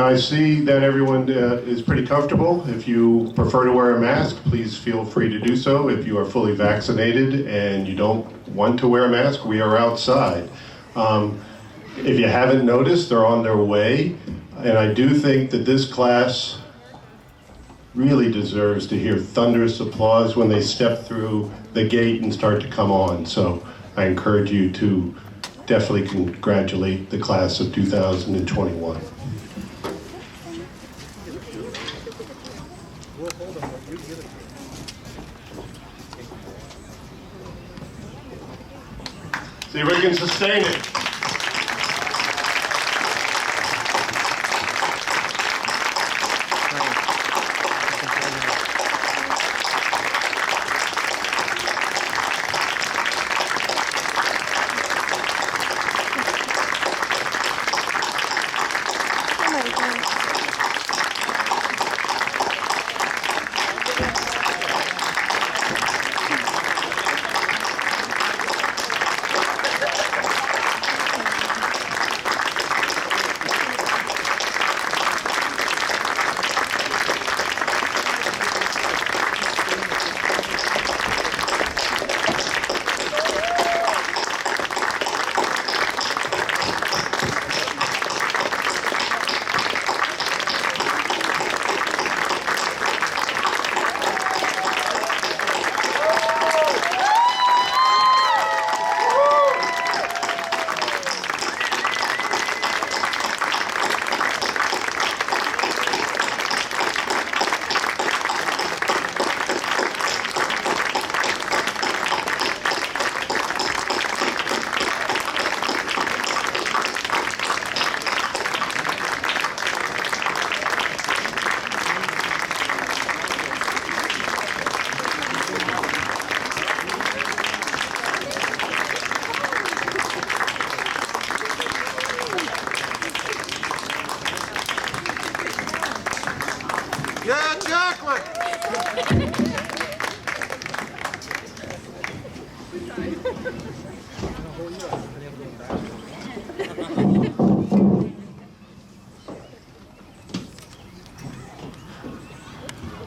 Now I see that everyone is pretty comfortable. If you prefer to wear a mask, please feel free to do so. If you are fully vaccinated and you don't want to wear a mask, we are outside. If you haven't noticed, they're on their way. And I do think that this class really deserves to hear thunderous applause when they step through the gate and start to come on. So I encourage you to definitely congratulate the class of 2021. See if we can sustain it.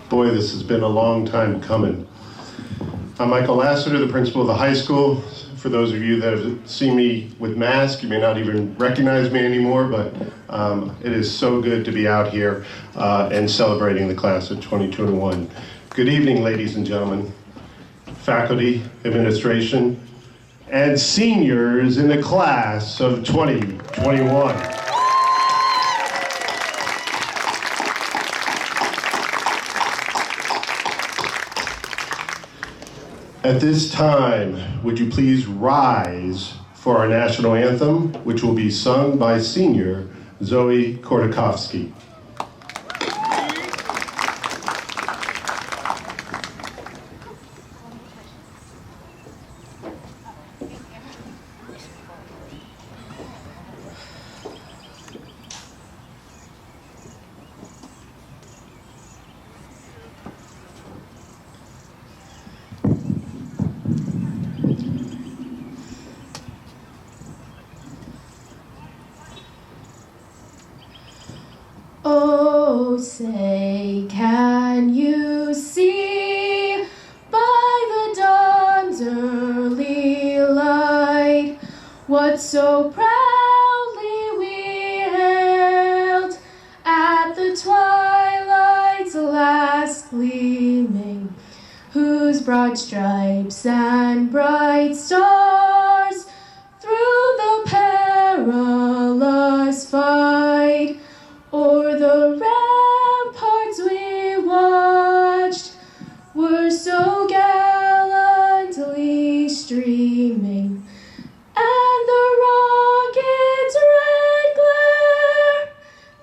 Boy, this has been a long time coming. I'm Michael Lassiter, the principal of the high school. For those of you that have seen me with mask, you may not even recognize me anymore, but it is so good to be out here and celebrating the class of 2021. Good evening, ladies and gentlemen, faculty, administration, and seniors in the class of 2021. At this time, would you please rise for our national anthem, which will be sung by senior Zoe Kordakovsky. Oh, say, can you see by the dawn's early light what so proudly we hailed at the twilight's last gleaming, whose broad stripes and bright stars through the perilous fight o'er the ramparts we watched were so gallantly streaming, and the rocket's red glare,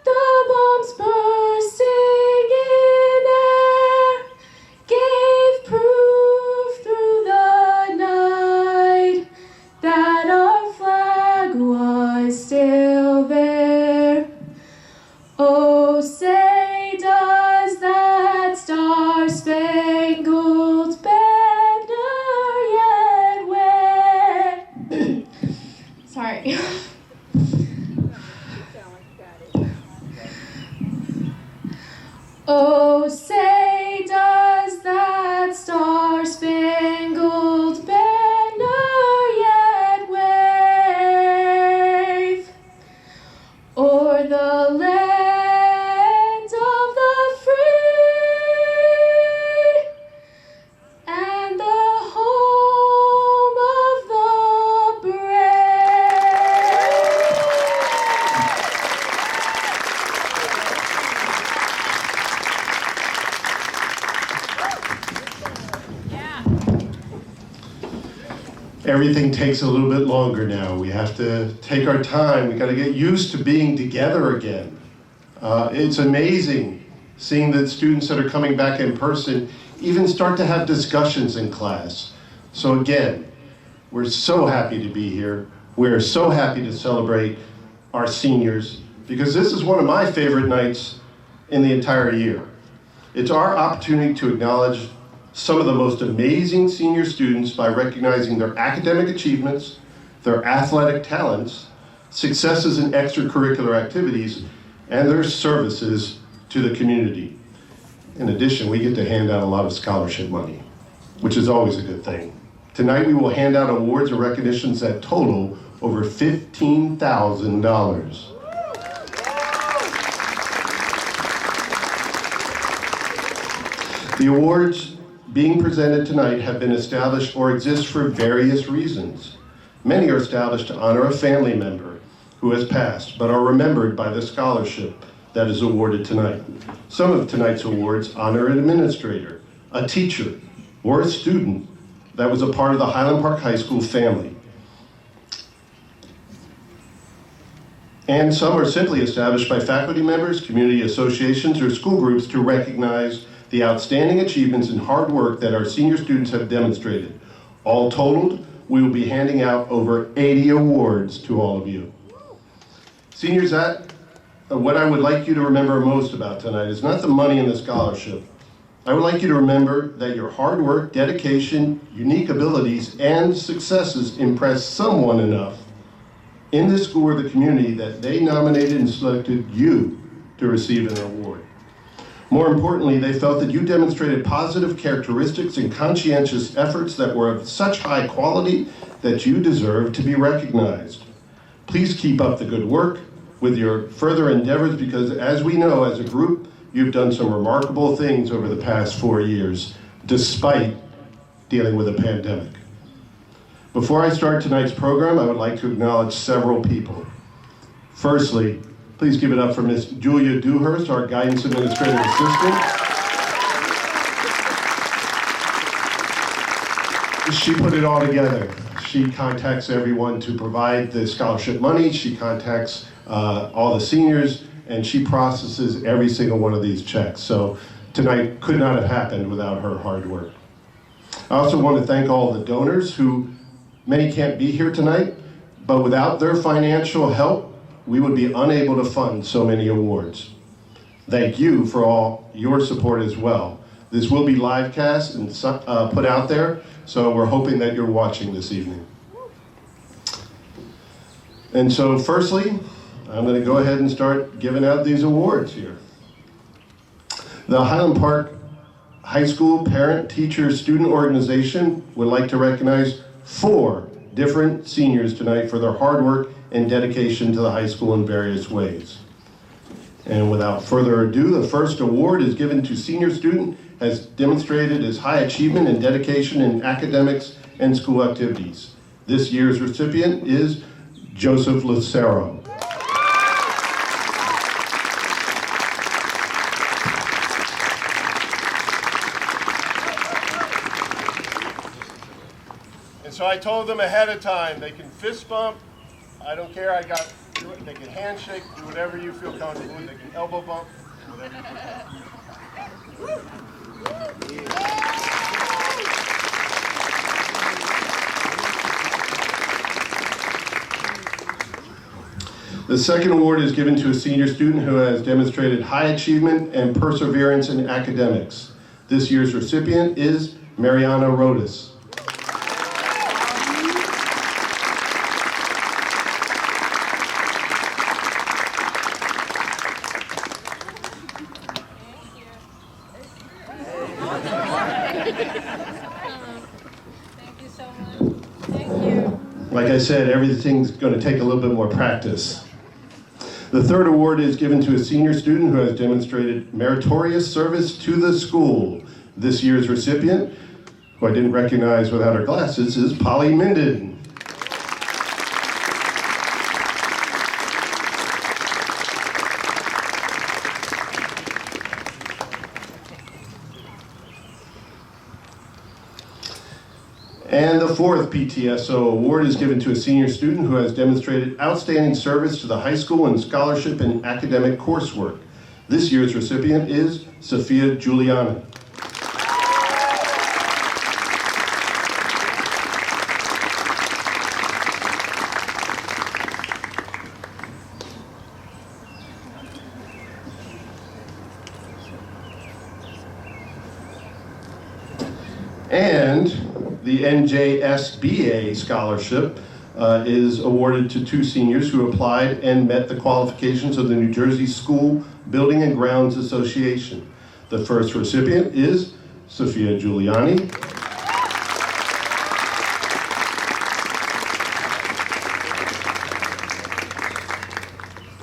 the bombs bursting in air, gave proof through the night that our flag was still there. Oh, say does that star-spangled banner yet wave o'er the land of the free and the home of the brave? Everything takes a little bit longer now. We have to take our time. We got to get used to being together again. It's amazing seeing that students that are coming back in person even start to have discussions in class. So again, we're so happy to be here. We're so happy to celebrate our seniors because this is one of my favorite nights in the entire year. It's our opportunity to acknowledge some of the most amazing senior students by recognizing their academic achievements, their athletic talents, successes in extracurricular activities, and their services to the community. In addition, we get to hand out a lot of scholarship money, which is always a good thing. Tonight we will hand out awards and recognitions that total over $15,000. The awards being presented tonight have been established or exist for various reasons. Many are established to honor a family member who has passed, but are remembered by the scholarship that is awarded tonight. Some of tonight's awards honor an administrator, a teacher, or a student that was a part of the Highland Park High School family. And some are simply established by faculty members, community associations, or school groups to recognize the outstanding achievements and hard work that our senior students have demonstrated. All totaled, we will be handing out over 80 awards to all of you. Seniors, what I would like you to remember most about tonight is not the money and the scholarship. I would like you to remember that your hard work, dedication, unique abilities, and successes impressed someone enough in this school or the community that they nominated and selected you to receive an award. More importantly, they felt that you demonstrated positive characteristics and conscientious efforts that were of such high quality that you deserve to be recognized. Please keep up the good work with your further endeavors because as we know, as a group, you've done some remarkable things over the past 4 years, despite dealing with a pandemic. Before I start tonight's program, I would like to acknowledge several people. Firstly, please give it up for Ms. Julia Dewhurst, our Guidance Administrative Assistant. She put it all together. She contacts everyone to provide the scholarship money. She contacts all the seniors, and she processes every single one of these checks. So tonight could not have happened without her hard work. I also want to thank all the donors who, many can't be here tonight, but without their financial help, we would be unable to fund so many awards. Thank you for all your support as well. This will be live cast and put out there, so we're hoping that you're watching this evening. And so firstly, I'm going to go ahead and start giving out these awards here. The Highland Park High School Parent Teacher Student Organization would like to recognize 4 different seniors tonight for their hard work and dedication to the high school in various ways. And without further ado, the first award is given to senior student has demonstrated his high achievement and dedication in academics and school activities. This year's recipient is Joseph Lucero. And so I told them ahead of time, they can fist bump, I don't care, they can handshake, do whatever you feel comfortable with, they can elbow bump, whatever you feel comfortable. The second award is given to a senior student who has demonstrated high achievement and perseverance in academics. This year's recipient is Mariana Rodas. Thank you so much. Thank you. Like I said, everything's going to take a little bit more practice. The third award is given to a senior student who has demonstrated meritorious service to the school. This year's recipient, who I didn't recognize without her glasses, is Polly Minden. And the fourth PTSO award is given to a senior student who has demonstrated outstanding service to the high school in scholarship and academic coursework. This year's recipient is Sophia Giuliani. And the NJSBA scholarship is awarded to two seniors who applied and met the qualifications of the New Jersey School Building and Grounds Association. The first recipient is Sophia Giuliani.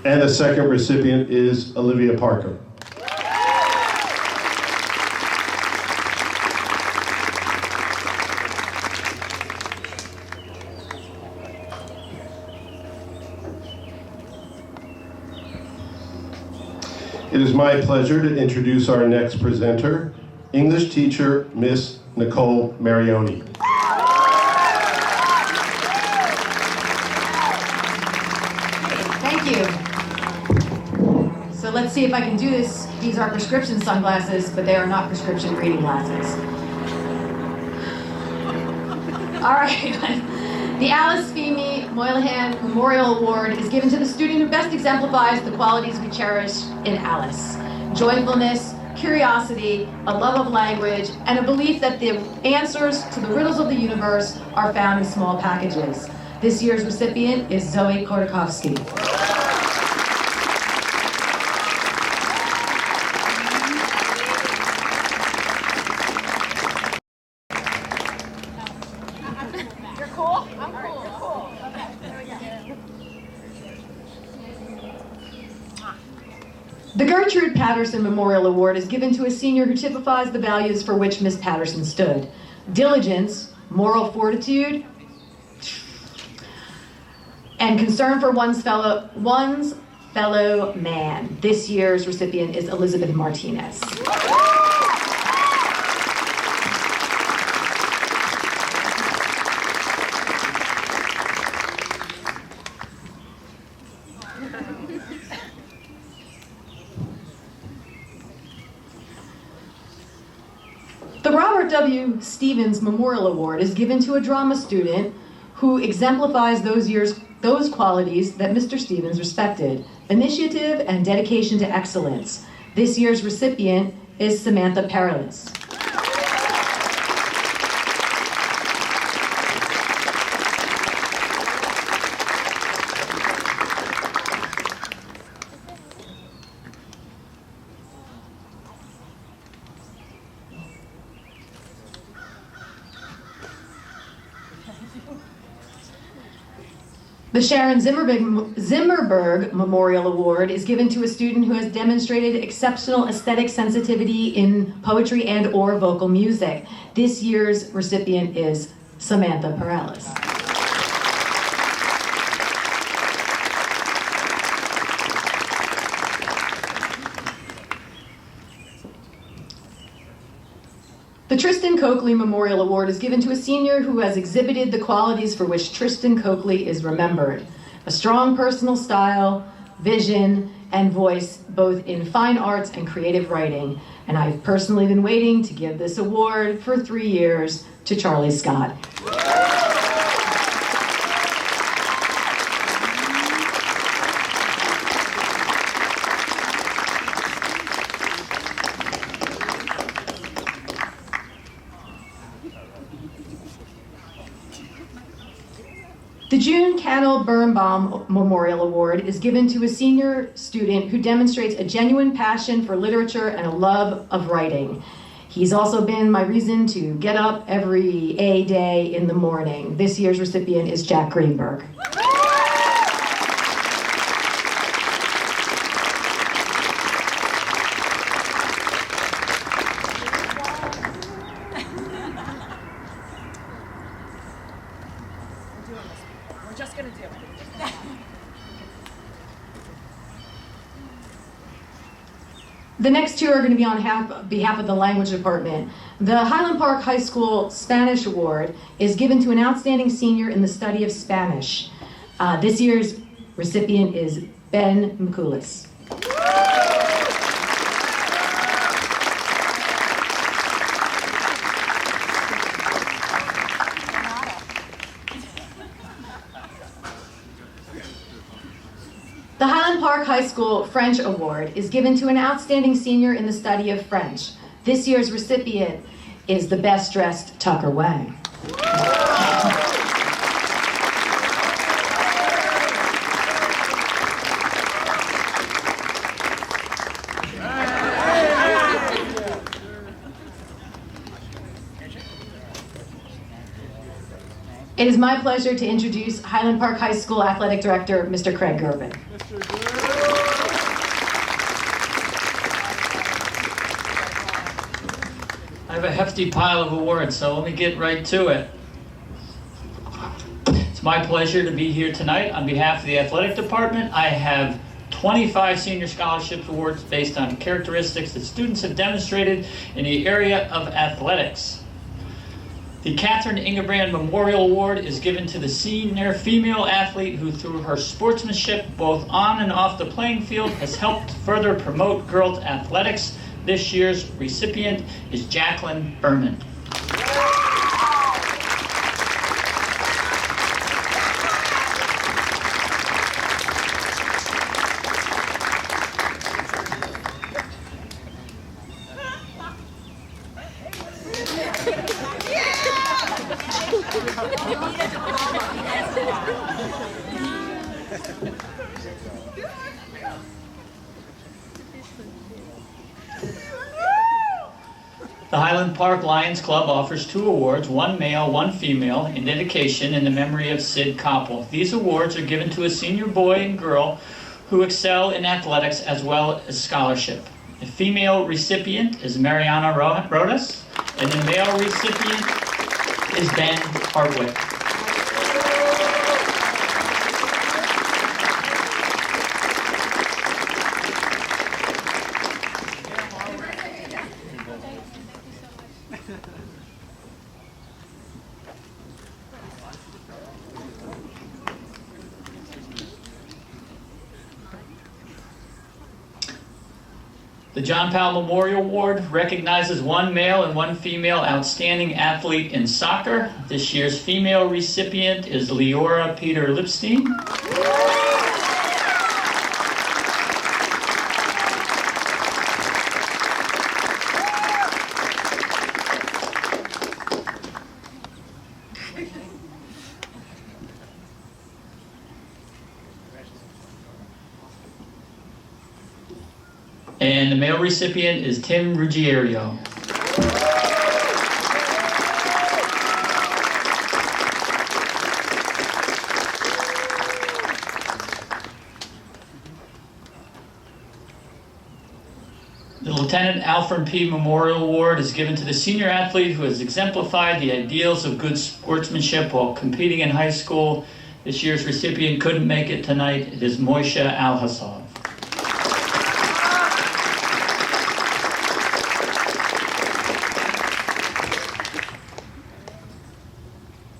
And the second recipient is Olivia Parker. It is my pleasure to introduce our next presenter, English teacher, Miss Nicole Marioni. Thank you. So let's see if I can do this. These are prescription sunglasses, but they are not prescription reading glasses. All right. The Alice Feeney Moynihan Memorial Award is given to the student who best exemplifies the qualities we cherish in Alice: joyfulness, curiosity, a love of language, and a belief that the answers to the riddles of the universe are found in small packages. This year's recipient is Zoe Kordakovsky. The Gertrude Patterson Memorial Award is given to a senior who typifies the values for which Miss Patterson stood: diligence, moral fortitude, and concern for one's fellow man. This year's recipient is Elizabeth Martinez. The Robert W. Stevens Memorial Award is given to a drama student who exemplifies those qualities that Mr. Stevens respected: initiative and dedication to excellence. This year's recipient is Samantha Perilous. The Sharon Zimmerberg Memorial Award is given to a student who has demonstrated exceptional aesthetic sensitivity in poetry and/or vocal music. This year's recipient is Samantha Perales. The Tristan Coakley Memorial Award is given to a senior who has exhibited the qualities for which Tristan Coakley is remembered: a strong personal style, vision, and voice, both in fine arts and creative writing. And I've personally been waiting to give this award for 3 years to Charlie Scott. The June Cannell Birnbaum Memorial Award is given to a senior student who demonstrates a genuine passion for literature and a love of writing. He's also been my reason to get up every A day in the morning. This year's recipient is Jack Greenberg. We're just gonna do it. The next two are going to be on behalf of the language department. The Highland Park High School Spanish Award is given to an outstanding senior in the study of Spanish. This year's recipient is Ben Mikulis. The Highland Park High School French Award is given to an outstanding senior in the study of French. This year's recipient is the best dressed Tucker Wang. It is my pleasure to introduce Highland Park High School Athletic Director, Mr. Craig Gervin. I have a hefty pile of awards, so let me get right to it. It's my pleasure to be here tonight on behalf of the athletic department. I have 25 senior scholarship awards based on characteristics that students have demonstrated in the area of athletics. The Catherine Ingebrand Memorial Award is given to the senior female athlete who, through her sportsmanship both on and off the playing field, has helped further promote girls' athletics. This year's recipient is Jacqueline Berman. The Highland Park Lions Club offers 2 awards, one male, one female, in dedication in the memory of Sid Koppel. These awards are given to a senior boy and girl who excel in athletics as well as scholarship. The female recipient is Mariana Rodas, and the male recipient is Ben Hardwick. The John Powell Memorial Award recognizes one male and one female outstanding athlete in soccer. This year's female recipient is Leora Peter Lipstein. And the male recipient is Tim Ruggiero. The Lieutenant Alfred P. Memorial Award is given to the senior athlete who has exemplified the ideals of good sportsmanship while competing in high school. This year's recipient couldn't make it tonight. It is Moishe Al-Hassov.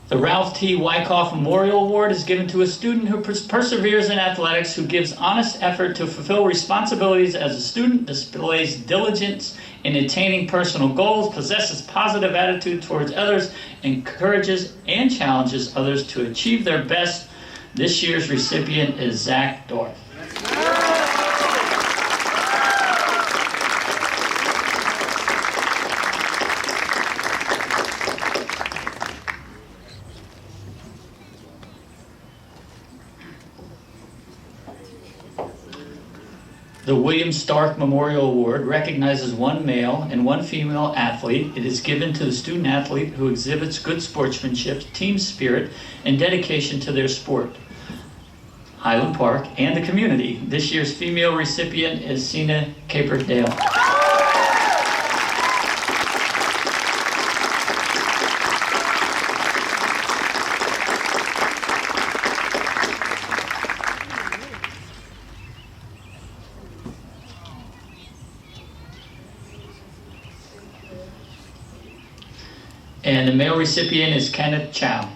The Ralph T. Wyckoff Memorial Award is given to a student who perseveres in athletics, who gives honest effort to fulfill responsibilities as a student, displays diligence in attaining personal goals, possesses positive attitude towards others, encourages and challenges others to achieve their best. This year's recipient is Zach Dorff. The William Stark Memorial Award recognizes one male and one female athlete. It is given to the student athlete who exhibits good sportsmanship, team spirit, and dedication to their sport, Highland Park, and the community. This year's female recipient is Sina Caperdale. And the male recipient is Kenneth Chow.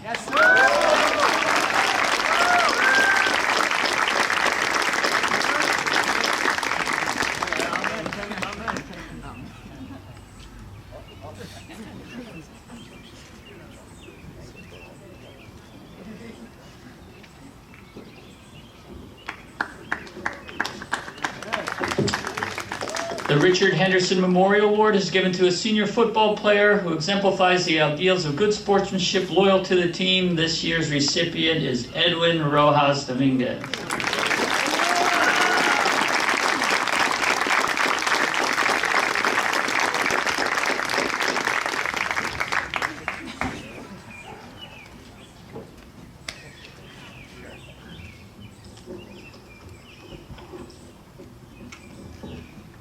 The Richard Henderson Memorial Award is given to a senior football player who exemplifies the ideals of good sportsmanship, loyal to the team. This year's recipient is Edwin Rojas Dominguez.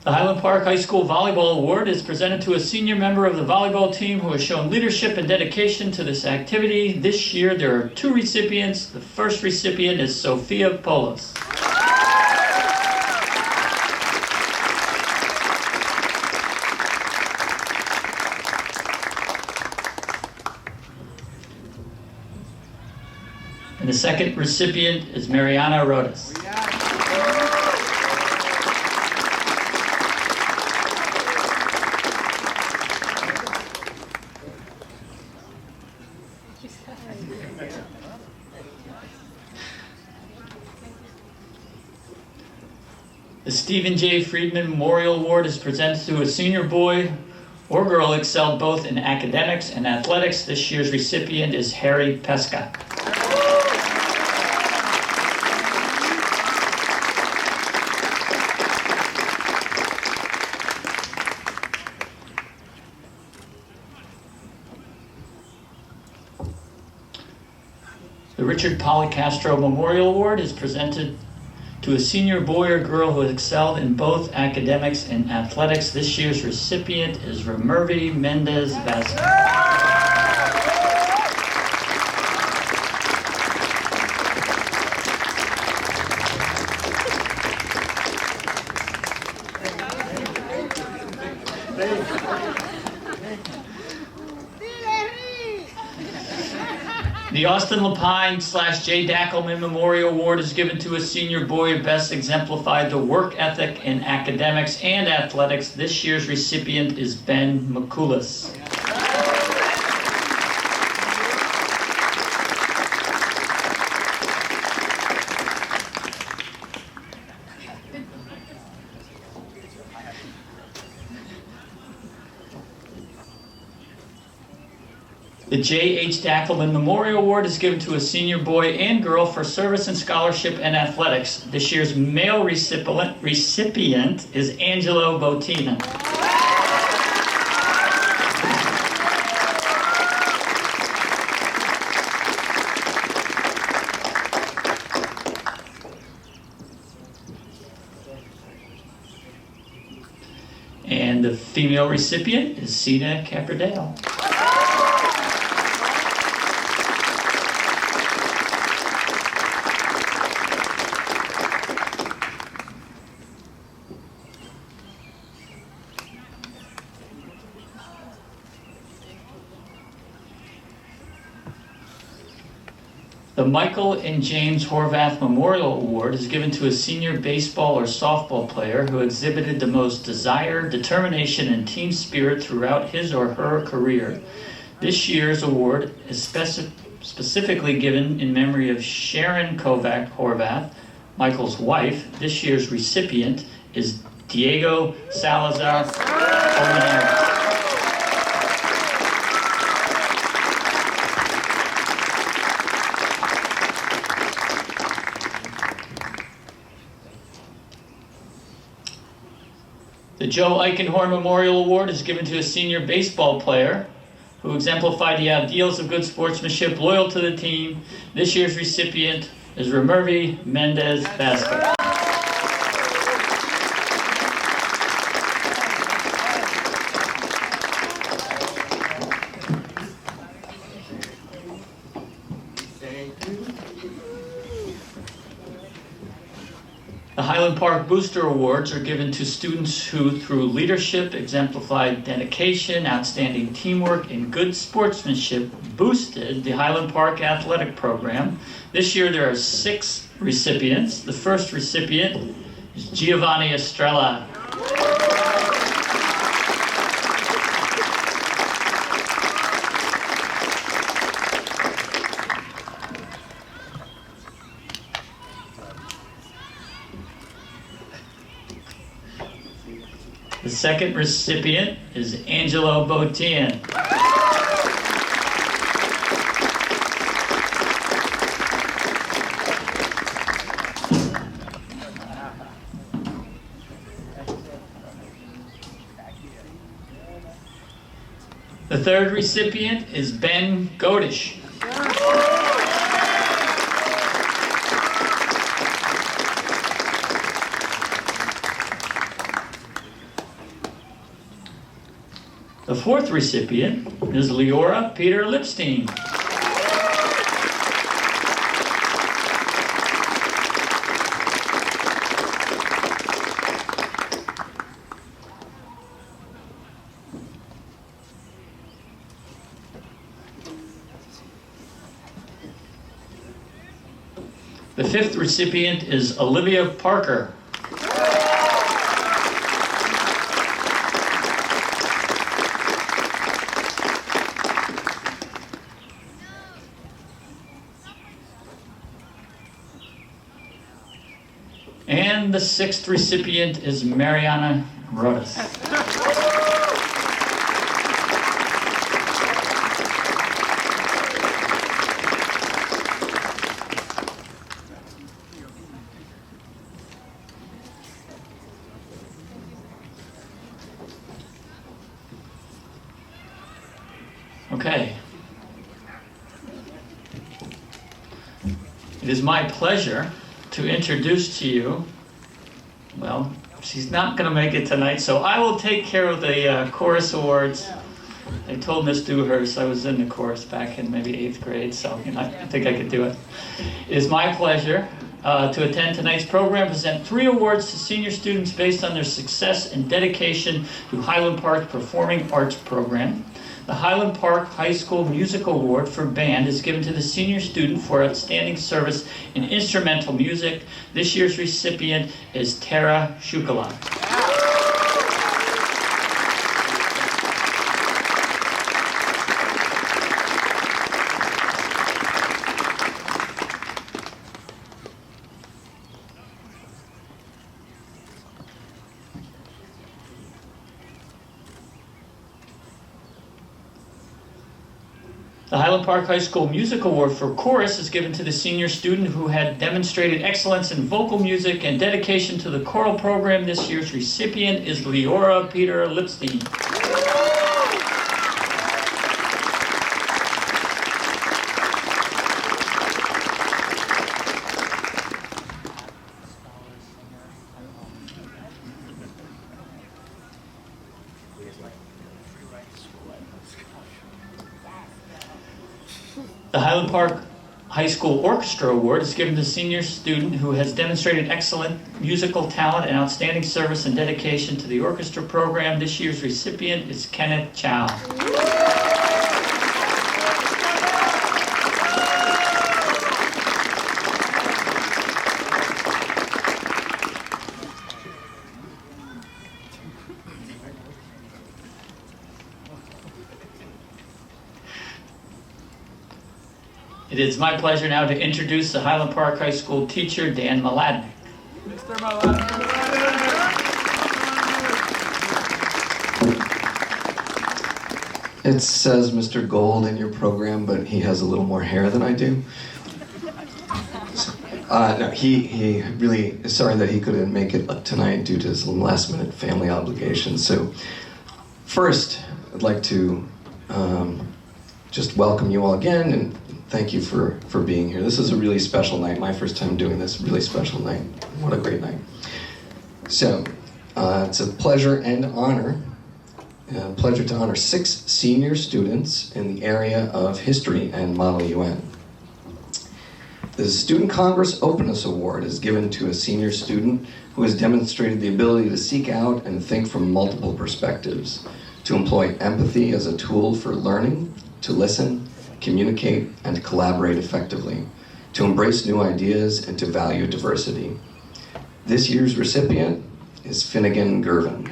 The Highland Park High School Volleyball Award is presented to a senior member of the volleyball team who has shown leadership and dedication to this activity. This year there are 2 recipients. The first recipient is Sophia Polos. And the second recipient is Mariana Rodas. The Stephen J. Friedman Memorial Award is presented to a senior boy or girl who excelled both in academics and athletics. This year's recipient is Harry Pesca. The Richard Policastro Memorial Award is presented to a senior boy or girl who excelled in both academics and athletics. This year's recipient is Remervi Mendez Vasquez. The Austin Lapine / J. Dackelman Memorial Award is given to a senior boy who best exemplified the work ethic in academics and athletics. This year's recipient is Ben McCoulis. The J.H. Dackelman Memorial Award is given to a senior boy and girl for service and scholarship in athletics. This year's male recipient is Angelo Botina. And the female recipient is Sina Caperdale. The Michael and James Horvath Memorial Award is given to a senior baseball or softball player who exhibited the most desire, determination, and team spirit throughout his or her career. This year's award is specifically given in memory of Sharon Kovac Horvath, Michael's wife. This year's recipient is Diego Salazar Olinares. The Joe Eichenhorn Memorial Award is given to a senior baseball player who exemplified the ideals of good sportsmanship, loyal to the team. This year's recipient is Remervi Mendez Vasquez. The Highland Park Booster Awards are given to students who, through leadership, exemplified dedication, outstanding teamwork, and good sportsmanship, boosted the Highland Park athletic program. This year there are 6 recipients. The first recipient is Giovanni Estrella. The second recipient is Angelo Botian. The third recipient is Ben Godish. The fourth recipient is Leora Peter Lipstein. The fifth recipient is Olivia Parker. And the sixth recipient is Mariana Rodas. Okay. It is my pleasure to introduce to you, well, she's not going to make it tonight, so I will take care of the chorus awards. I told Miss Dewhurst I was in the chorus back in maybe 8th grade, so I think I could do it. It is my pleasure to attend tonight's program, present 3 awards to senior students based on their success and dedication to Highland Park's Performing Arts Program. The Highland Park High School Music Award for Band is given to the senior student for outstanding service in instrumental music. This year's recipient is Tara Shukala. The Highland Park High School Music Award for Chorus is given to the senior student who had demonstrated excellence in vocal music and dedication to the choral program. This year's recipient is Leora Peter Lipstein. The Highland Park High School Orchestra Award is given to a senior student who has demonstrated excellent musical talent and outstanding service and dedication to the orchestra program. This year's recipient is Kenneth Chow. It is my pleasure now to introduce the Highland Park High School teacher, Dan Mladnick. Mr. Mladnick. It says Mr. Gold in your program, but he has a little more hair than I do. No, he really is sorry that he couldn't make it tonight due to some last-minute family obligations. So first, I'd like to just welcome you all again and thank you for being here. This is a really special night. My first time doing this, really special night. What a great night. So it's a pleasure and honor. Pleasure to honor 6 senior students in the area of history and Model UN. The Student Congress Openness Award is given to a senior student who has demonstrated the ability to seek out and think from multiple perspectives, to employ empathy as a tool for learning, to listen, communicate, and collaborate effectively, to embrace new ideas, and to value diversity. This year's recipient is Finnegan Gervin.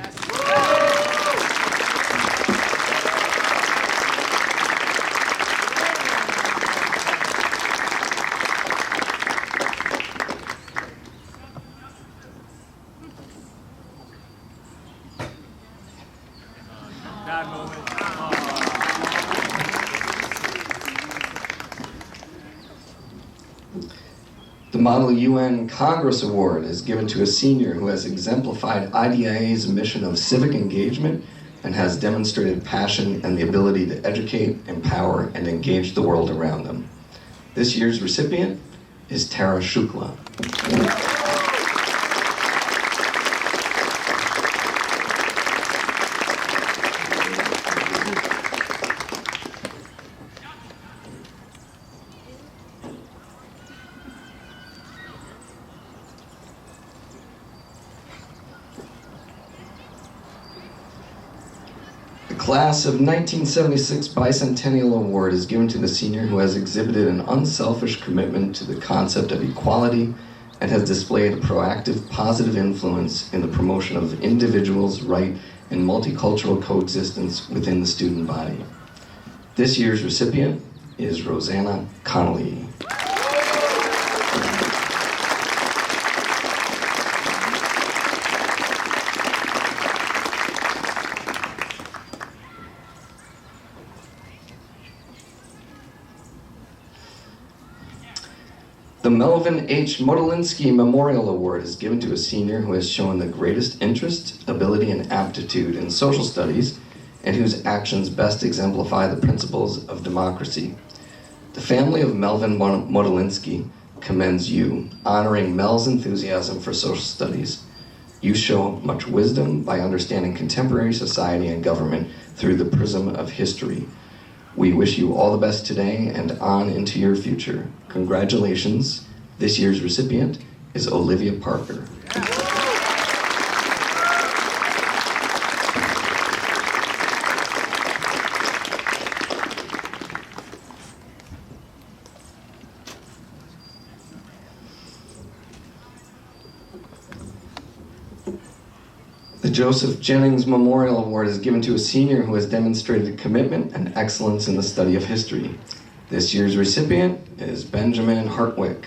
The Model UN Congress Award is given to a senior who has exemplified IDIA's mission of civic engagement and has demonstrated passion and the ability to educate, empower, and engage the world around them. This year's recipient is Tara Shukla. The Class of 1976 Bicentennial Award is given to the senior who has exhibited an unselfish commitment to the concept of equality and has displayed a proactive, positive influence in the promotion of individuals' right and multicultural coexistence within the student body. This year's recipient is Rosanna Connolly. The Melvin H. Modolinsky Memorial Award is given to a senior who has shown the greatest interest, ability, and aptitude in social studies and whose actions best exemplify the principles of democracy. The family of Melvin Modolinsky commends you, honoring Mel's enthusiasm for social studies. You show much wisdom by understanding contemporary society and government through the prism of history. We wish you all the best today and on into your future. Congratulations. This year's recipient is Olivia Parker. The Joseph Jennings Memorial Award is given to a senior who has demonstrated commitment and excellence in the study of history. This year's recipient is Benjamin Hartwick.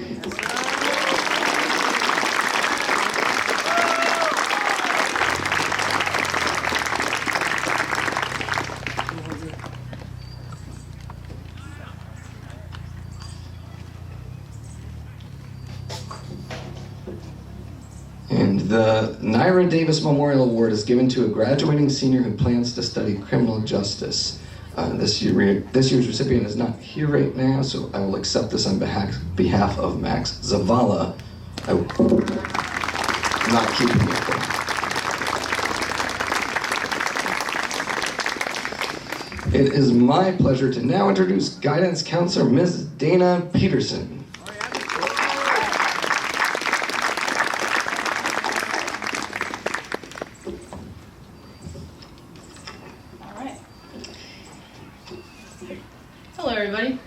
And the Nyra Davis Memorial Award is given to a graduating senior who plans to study criminal justice. This year's recipient is not here right now, so I will accept this on behalf of Max Zavala. I'm not keeping it there. It is my pleasure to now introduce Guidance Counselor Ms. Dana Peterson. Hello, everybody.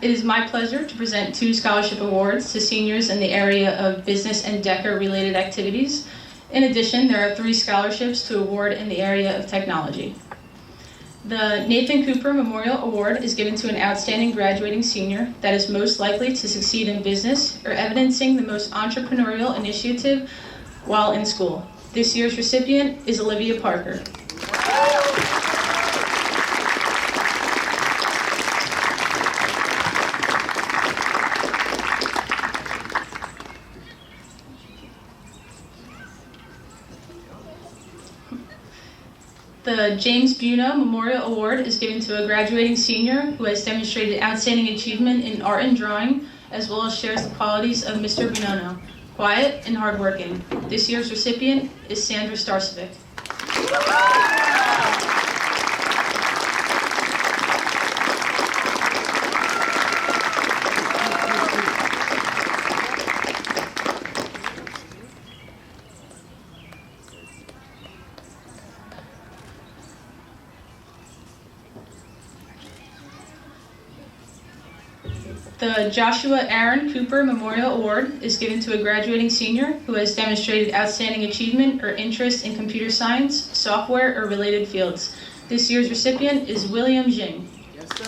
It is my pleasure to present 2 scholarship awards to seniors in the area of business and DECA-related activities. In addition, there are 3 scholarships to award in the area of technology. The Nathan Cooper Memorial Award is given to an outstanding graduating senior that is most likely to succeed in business or evidencing the most entrepreneurial initiative while in school. This year's recipient is Olivia Parker. The James Buno Memorial Award is given to a graduating senior who has demonstrated outstanding achievement in art and drawing, as well as shares the qualities of Mr. Bunono, quiet and hardworking. This year's recipient is Sandra Starcevic. The Joshua Aaron Cooper Memorial Award is given to a graduating senior who has demonstrated outstanding achievement or interest in computer science, software, or related fields. This year's recipient is William Jing. Yes, sir.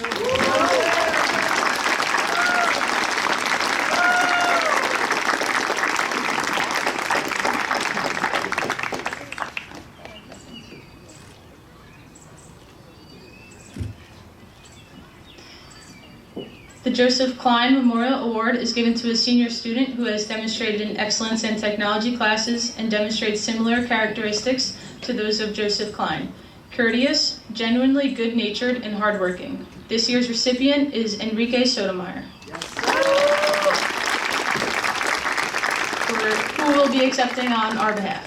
The Joseph Klein Memorial Award is given to a senior student who has demonstrated an excellence in technology classes and demonstrates similar characteristics to those of Joseph Klein. Courteous, genuinely good-natured, and hardworking. This year's recipient is Enrique Sotomayor, who will be accepting on our behalf.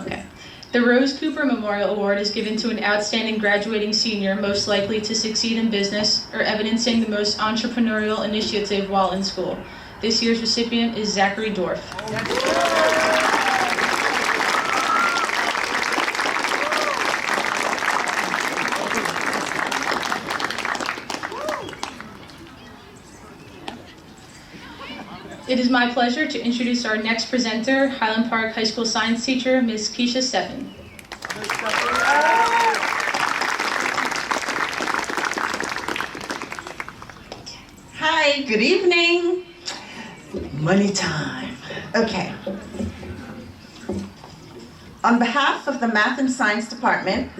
Okay. The Rose Cooper Memorial Award is given to an outstanding graduating senior most likely to succeed in business or evidencing the most entrepreneurial initiative while in school. This year's recipient is Zachary Dorff. It is my pleasure to introduce our next presenter, Highland Park High School science teacher, Ms. Keisha Steffen. Hi, good evening. Money time. Okay. On behalf of the Math and Science Department,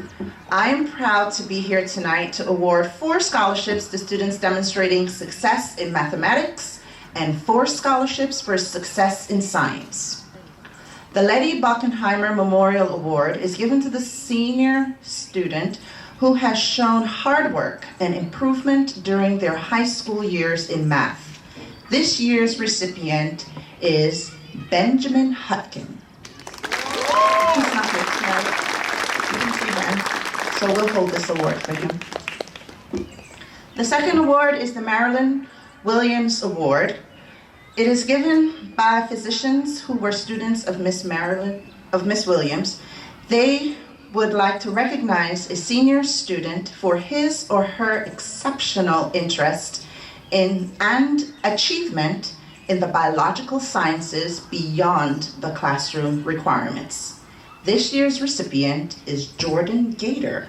I am proud to be here tonight to award 4 scholarships to students demonstrating success in mathematics and 4 scholarships for success in science. The Letty Bockenheimer Memorial Award is given to the senior student who has shown hard work and improvement during their high school years in math. This year's recipient is Benjamin Hutkin. He's not here tonight. You can see him. So we'll hold this award for him. The second award is the Marilyn Williams Award. It is given by physicians who were students of Miss Williams. They would like to recognize a senior student for his or her exceptional interest in and achievement in the biological sciences beyond the classroom requirements. This year's recipient is Jordan Gator.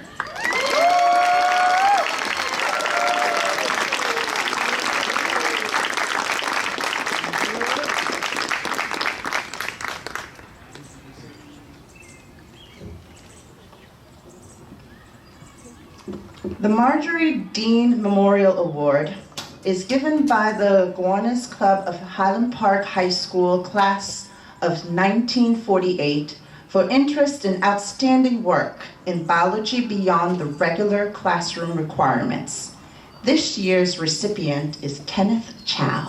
The Marjorie Dean Memorial Award is given by the Gowanus Club of Highland Park High School class of 1948 for interest in outstanding work in biology beyond the regular classroom requirements. This year's recipient is Kenneth Chow.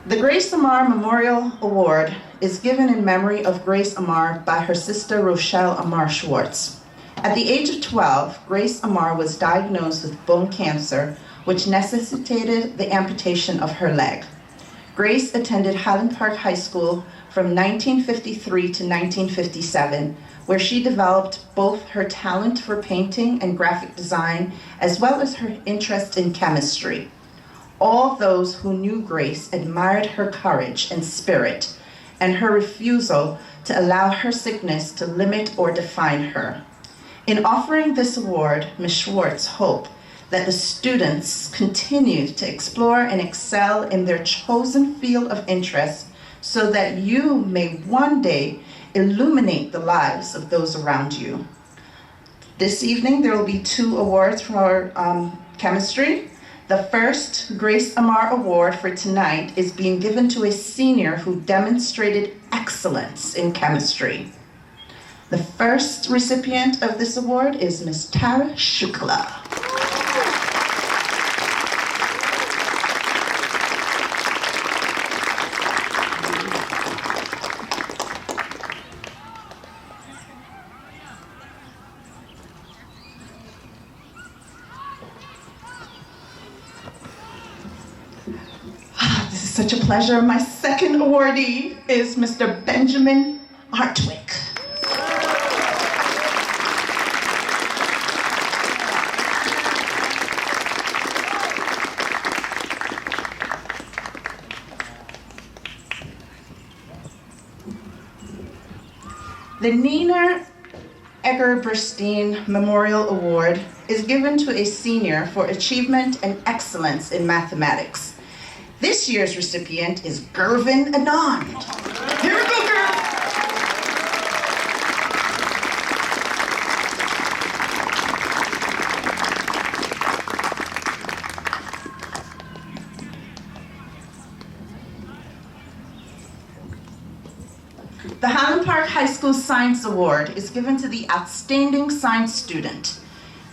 The Grace Amar Memorial Award is given in memory of Grace Amar by her sister Rochelle Amar Schwartz. At the age of 12, Grace Amar was diagnosed with bone cancer, which necessitated the amputation of her leg. Grace attended Highland Park High School from 1953 to 1957, where she developed both her talent for painting and graphic design, as well as her interest in chemistry. All those who knew Grace admired her courage and spirit, and her refusal to allow her sickness to limit or define her. In offering this award, Ms. Schwartz hoped that the students continue to explore and excel in their chosen field of interest so that you may one day illuminate the lives of those around you. This evening, there will be 2 awards for chemistry. The first Grace Amar Award for tonight is being given to a senior who demonstrated excellence in chemistry. The first recipient of this award is Ms. Tara Shukla. This is such a pleasure. My second awardee is Mr. Benjamin Hartwick. The Nina Egerberstein Memorial Award is given to a senior for achievement and excellence in mathematics. This year's recipient is Gervin Anand. Here we go, Gerv. The Highland Park High School Science Award is given to the outstanding science student.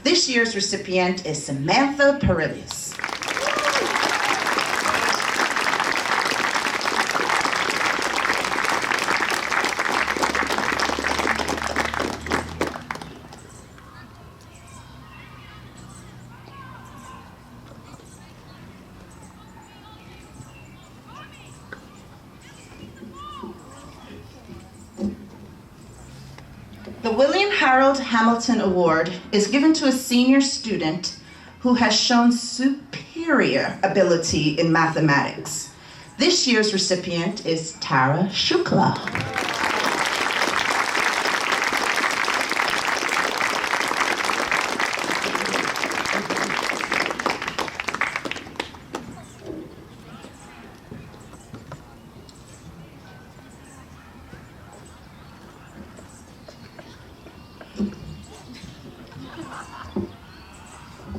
This year's recipient is Samantha Perillius. The William Harold Hamilton Award is given to a senior student who has shown superior ability in mathematics. This year's recipient is Tara Shukla.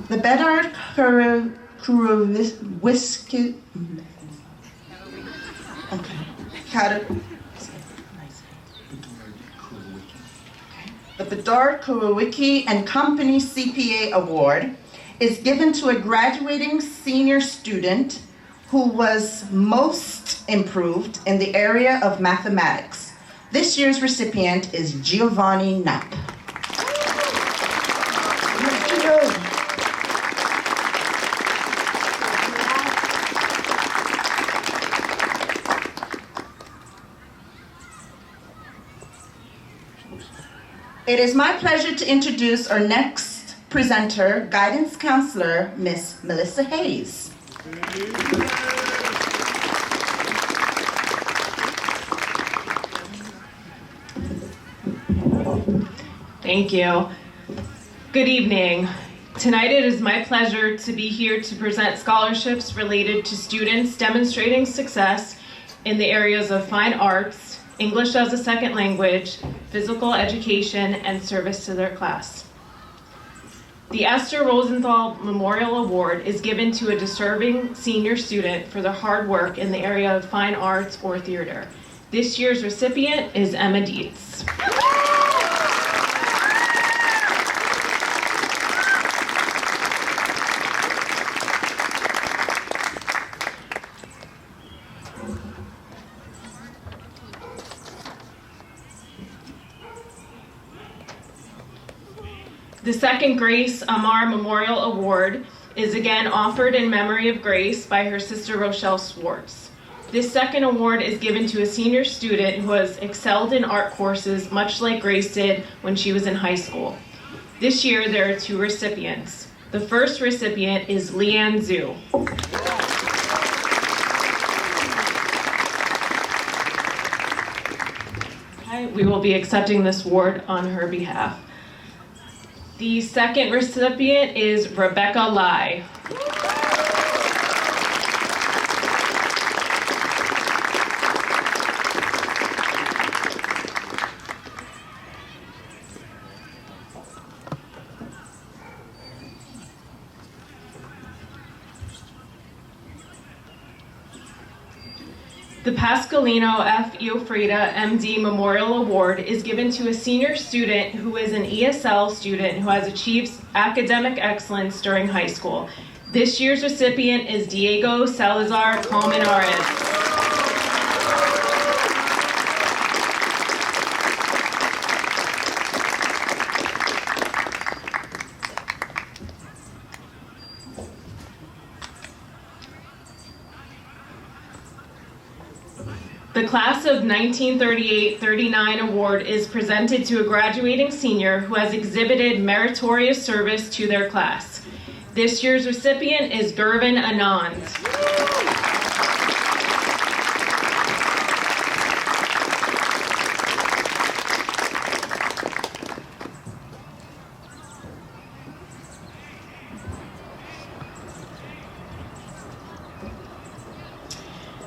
The Bedard Kurowiski. The Bedard Kurowiecki and Company CPA Award is given to a graduating senior student who was most improved in the area of mathematics. This year's recipient is Giovanni Knapp. It is my pleasure to introduce our next presenter, guidance counselor, Miss Melissa Hayes. Thank you. Good evening. Tonight it is my pleasure to be here to present scholarships related to students demonstrating success in the areas of fine arts, English as a second language, physical education, and service to their class. The Esther Rosenthal Memorial Award is given to a deserving senior student for their hard work in the area of fine arts or theater. This year's recipient is Emma Dietz. The second Grace Amar Memorial Award is again offered in memory of Grace by her sister Rochelle Swartz. This second award is given to a senior student who has excelled in art courses much like Grace did when she was in high school. This year there are 2 recipients. The first recipient is Leanne Zhu. Okay, we will be accepting this award on her behalf. The second recipient is Rebecca Lai. The Pascalino F. Eofrida MD Memorial Award is given to a senior student who is an ESL student who has achieved academic excellence during high school. This year's recipient is Diego Salazar Colmenares. The Class of 1938-39 award is presented to a graduating senior who has exhibited meritorious service to their class. This year's recipient is Gervin Anand.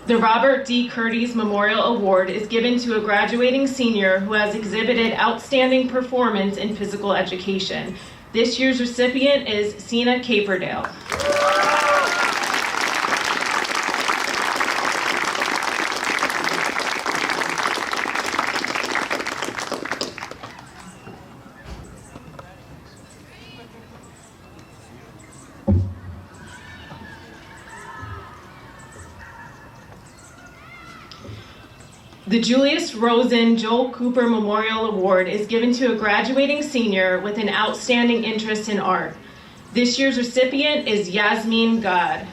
The Robert D. Curtis Memorial Award is given to a graduating senior who has exhibited outstanding performance in physical education. This year's recipient is Sina Caperdale. The Julius Rosen Joel Cooper Memorial Award is given to a graduating senior with an outstanding interest in art. This year's recipient is Yasmin God.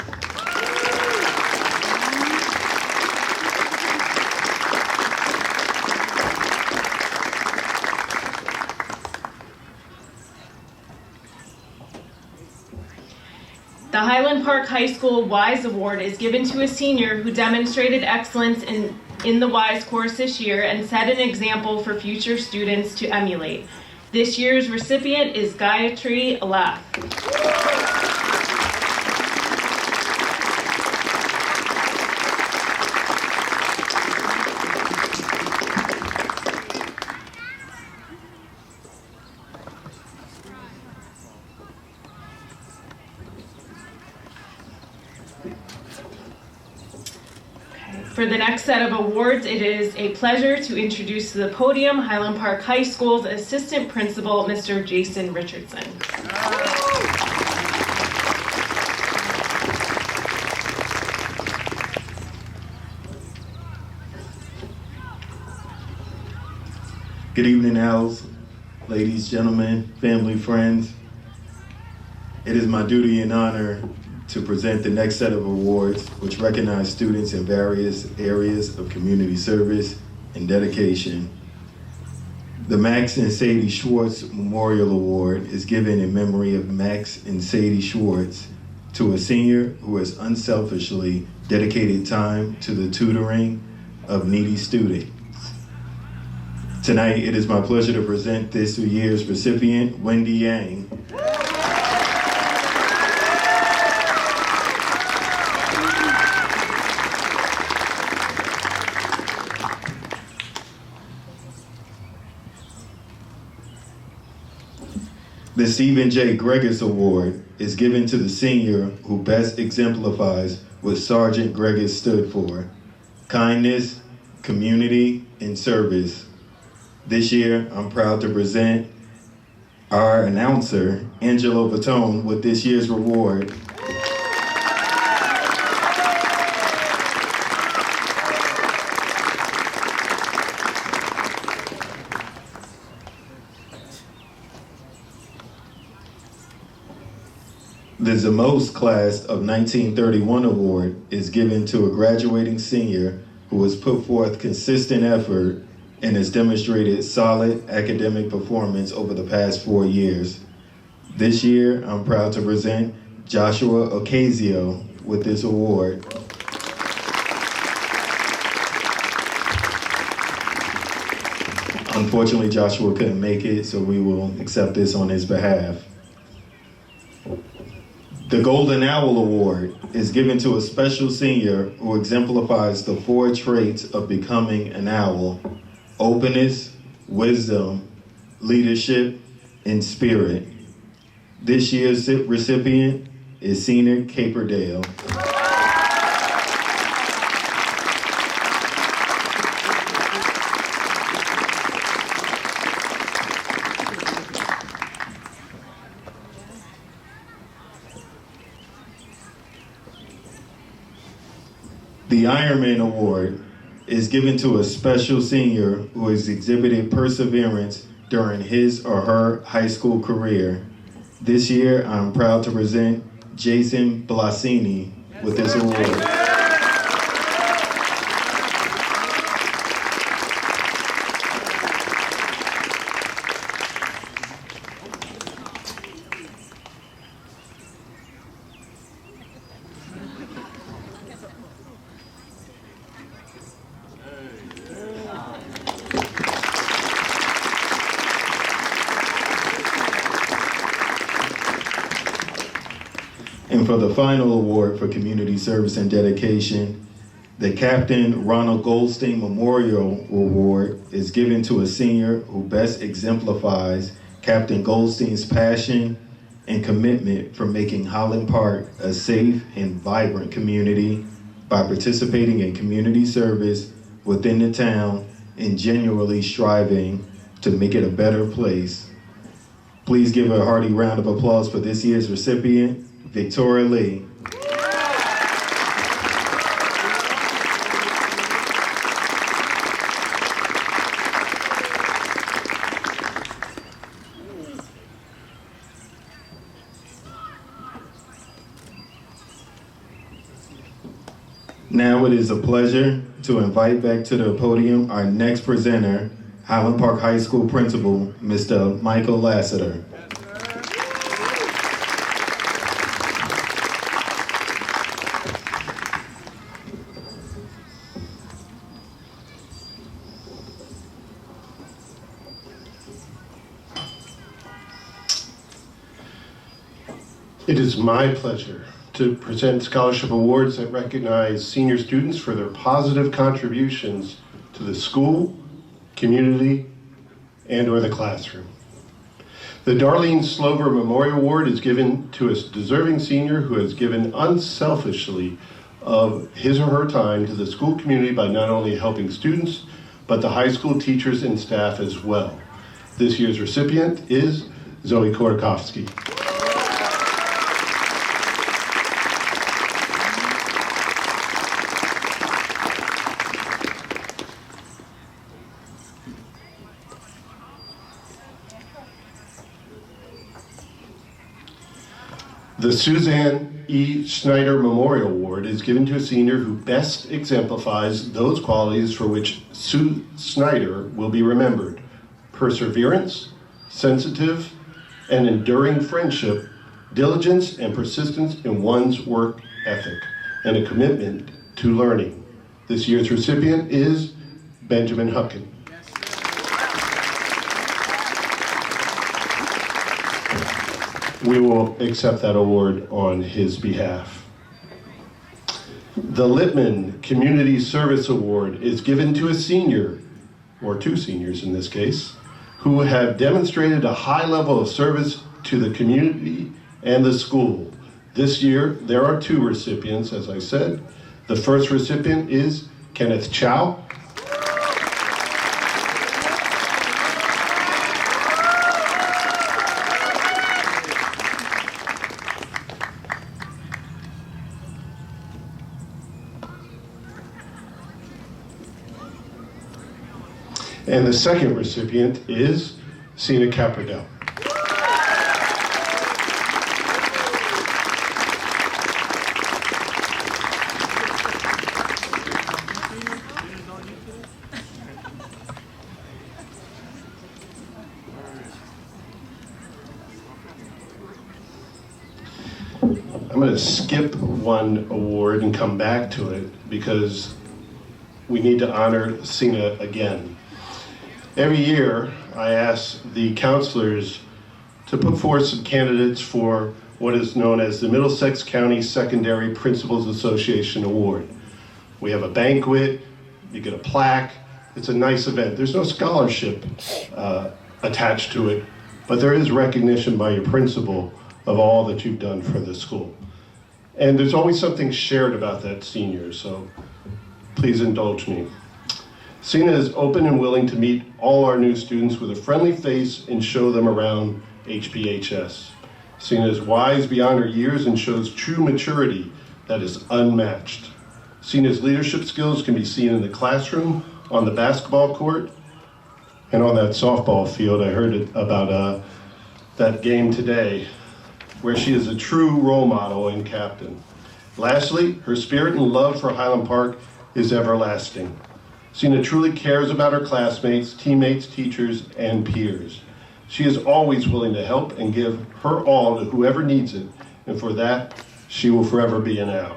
The Highland Park High School WISE Award is given to a senior who demonstrated excellence in the WISE course this year and set an example for future students to emulate. This year's recipient is Gayatri Alaf. For the next set of awards, it is a pleasure to introduce to the podium Highland Park High School's Assistant Principal, Mr. Jason Richardson. Good evening, Owls, ladies, gentlemen, family, friends. It is my duty and honor to present the next set of awards, which recognize students in various areas of community service and dedication. The Max and Sadie Schwartz Memorial Award is given in memory of Max and Sadie Schwartz, to a senior who has unselfishly dedicated time to the tutoring of needy students. Tonight, it is my pleasure to present this year's recipient, Wendy Yang. The Stephen J. Gregus Award is given to the senior who best exemplifies what Sergeant Gregus stood for: kindness, community, and service. This year, I'm proud to present our announcer, Angelo Batone, with this year's reward. The Zamos Class of 1931 Award is given to a graduating senior who has put forth consistent effort and has demonstrated solid academic performance over the past 4 years. This year, I'm proud to present Joshua Ocasio with this award. Unfortunately, Joshua couldn't make it, so we will accept this on his behalf. The Golden Owl Award is given to a special senior who exemplifies the 4 traits of becoming an owl: openness, wisdom, leadership, and spirit. This year's recipient is Sina Caperdale. The Ironman Award is given to a special senior who has exhibited perseverance during his or her high school career. This year, I'm proud to present Jason Blasini with this award. And for the final award for community service and dedication, the Captain Ronald Goldstein Memorial Award is given to a senior who best exemplifies Captain Goldstein's passion and commitment for making Highland Park a safe and vibrant community by participating in community service within the town and genuinely striving to make it a better place. Please give a hearty round of applause for this year's recipient, Victoria Lee. Now it is a pleasure to invite back to the podium our next presenter, Highland Park High School Principal, Mr. Michael Lassiter. It is my pleasure to present scholarship awards that recognize senior students for their positive contributions to the school, community, and/or the classroom. The Darlene Slover Memorial Award is given to a deserving senior who has given unselfishly of his or her time to the school community by not only helping students, but the high school teachers and staff as well. This year's recipient is Zoe Kordakovsky. The Suzanne E. Schneider Memorial Award is given to a senior who best exemplifies those qualities for which Sue Schneider will be remembered: perseverance, sensitive and enduring friendship, diligence and persistence in one's work ethic, and a commitment to learning. This year's recipient is Benjamin Hucken. We will accept that award on his behalf. The Littman Community Service Award is given to a senior, or two seniors in this case, who have demonstrated a high level of service to the community and the school. This year, there are two recipients, as I said. The first recipient is Kenneth Chow. And the second recipient is Sina Capradell. I'm going to skip one award and come back to it because we need to honor Sina again. Every year, I ask the counselors to put forth some candidates for what is known as the Middlesex County Secondary Principals Association Award. We have a banquet, you get a plaque, it's a nice event. There's no scholarship attached to it, but there is recognition by your principal of all that you've done for the school. And there's always something shared about that senior, so please indulge me. Sina is open and willing to meet all our new students with a friendly face and show them around HPHS. Sina is wise beyond her years and shows true maturity that is unmatched. Seniors' leadership skills can be seen in the classroom, on the basketball court, and on that softball field. I heard about that game today, where she is a true role model and captain. Lastly, her spirit and love for Highland Park is everlasting. Sina truly cares about her classmates, teammates, teachers, and peers. She is always willing to help and give her all to whoever needs it, and for that, she will forever be an owl.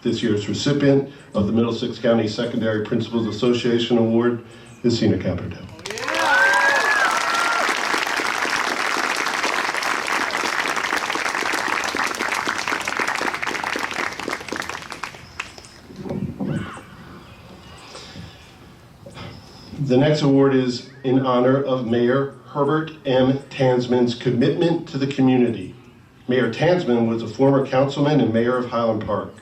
This year's recipient of the Middlesex County Secondary Principals Association Award is Sina Caperdale. The next award is in honor of Mayor Herbert M. Tansman's commitment to the community. Mayor Tansman was a former councilman and mayor of Highland Park.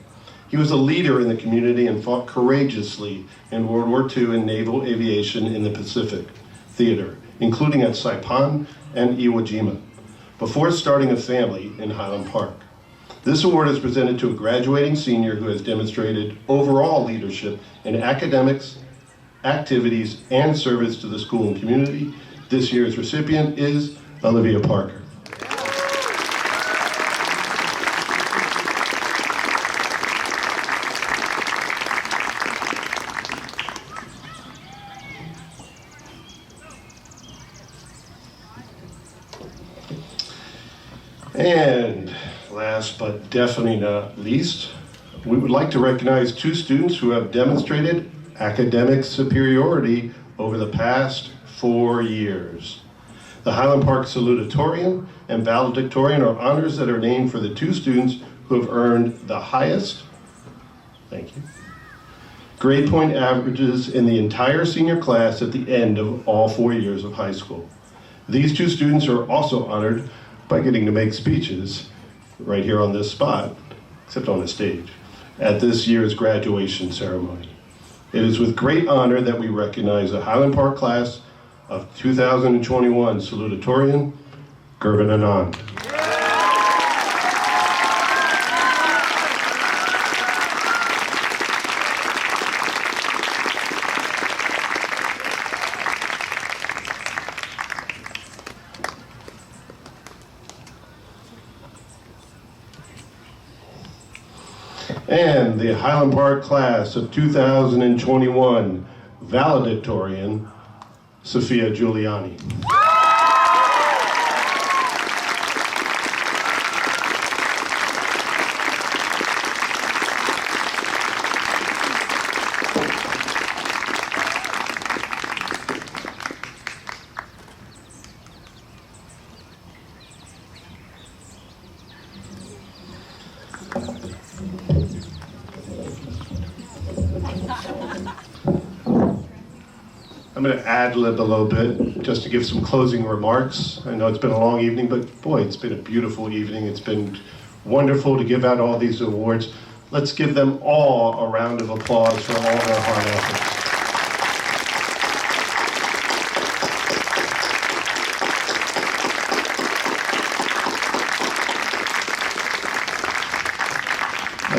He was a leader in the community and fought courageously in World War II in naval aviation in the Pacific Theater, including at Saipan and Iwo Jima, before starting a family in Highland Park. This award is presented to a graduating senior who has demonstrated overall leadership in academics, activities, and service to the school and community. This year's recipient is Olivia Parker. And last but definitely not least, we would like to recognize two students who have demonstrated academic superiority over the past 4 years. The Highland Park Salutatorian and Valedictorian are honors that are named for the two students who have earned the highest, thank you, grade point averages in the entire senior class at the end of all 4 years of high school. These two students are also honored by getting to make speeches right here on this spot, except on the stage, at this year's graduation ceremony. It is with great honor that we recognize the Highland Park class of 2021 salutatorian, Gervin Anand. And the Highland Park class of 2021 valedictorian, Sophia Giuliani. I'm going to ad-lib a little bit just to give some closing remarks. I know it's been a long evening, but boy, it's been a beautiful evening. It's been wonderful to give out all these awards. Let's give them all a round of applause for all their hard efforts.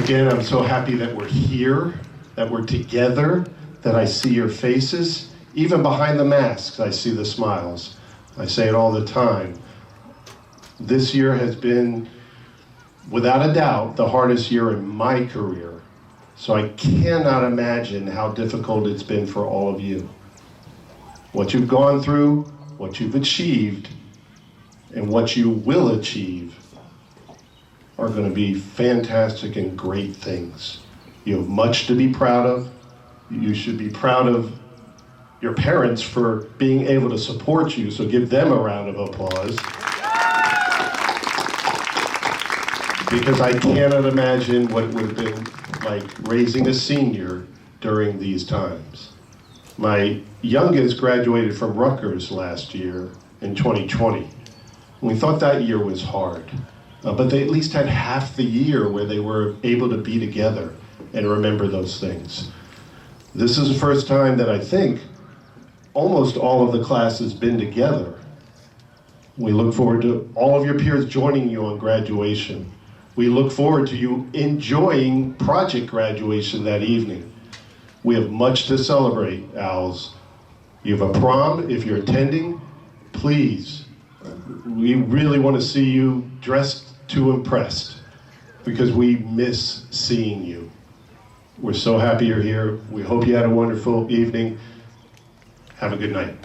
Again, I'm so happy that we're here, that we're together, that I see your faces. Even behind the masks, I see the smiles. I say it all the time. This year has been, without a doubt, the hardest year in my career. So I cannot imagine how difficult it's been for all of you. What you've gone through, what you've achieved, and what you will achieve are going to be fantastic and great things. You have much to be proud of. You should be proud of your parents for being able to support you, so give them a round of applause. Because I cannot imagine what it would have been like raising a senior during these times. My youngest graduated from Rutgers last year in 2020. We thought that year was hard, but they at least had half the year where they were able to be together and remember those things. This is the first time that I think almost all of the class has been together. We look forward to all of your peers joining you on graduation. We look forward to you enjoying project graduation that evening. We have much to celebrate, Owls. You have a prom. If you're attending, please, we really want to see you dressed to impress, because we miss seeing you. We're so happy you're here. We hope you had a wonderful evening. Have a good night.